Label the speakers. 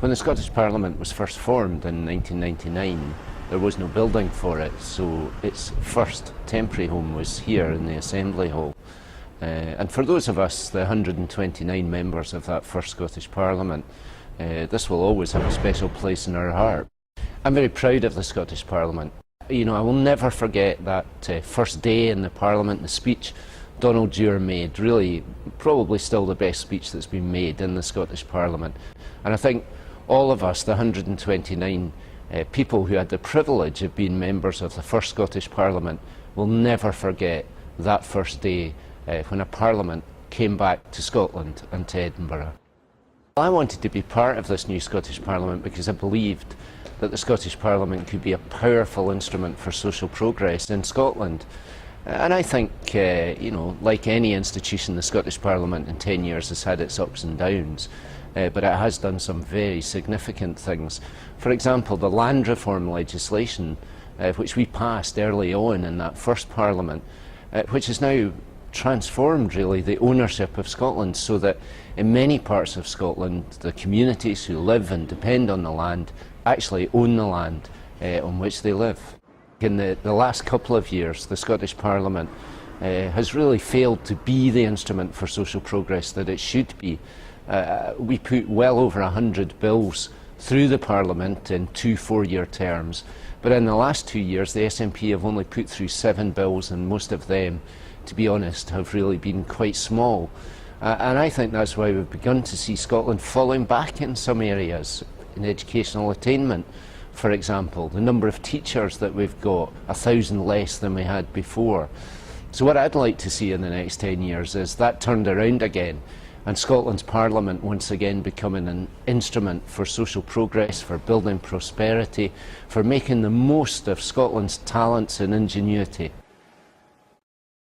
Speaker 1: When the Scottish Parliament was first formed in 1999, there was no building for it, so its first temporary home was here in the Assembly Hall. And for those of us, the 129 members of that first Scottish Parliament, this will always have a special place in our heart. I'm very proud of the Scottish Parliament. You know, I will never forget that first day in the Parliament, the speech Donald Dewar made, really probably still the best speech that's been made in the Scottish Parliament. And I think all of us, the 129 people who had the privilege of being members of the first Scottish Parliament, will never forget that first day when a Parliament came back to Scotland and to Edinburgh. I wanted to be part of this new Scottish Parliament because I believed that the Scottish Parliament could be a powerful instrument for social progress in Scotland. And I think, you know, like any institution, the Scottish Parliament in 10 years has had its ups and downs, but it has done some very significant things. For example, the land reform legislation, which we passed early on in that first Parliament, which has now transformed really the ownership of Scotland, so that in many parts of Scotland the communities who live and depend on the land actually own the land on which they live. In the last couple of years, the Scottish Parliament has really failed to be the instrument for social progress that it should be. We put well over 100 bills through the Parliament in 2 4-year terms, but in the last 2 years the SNP have only put through 7 bills, and most of them, to be honest, have really been quite small. And I think that's why we've begun to see Scotland falling back in some areas, in educational attainment, for example. The number of teachers that we've got, 1,000 less than we had before. So what I'd like to see in the next 10 years is that turned around again, and Scotland's Parliament once again becoming an instrument for social progress, for building prosperity, for making the most of Scotland's talents and ingenuity.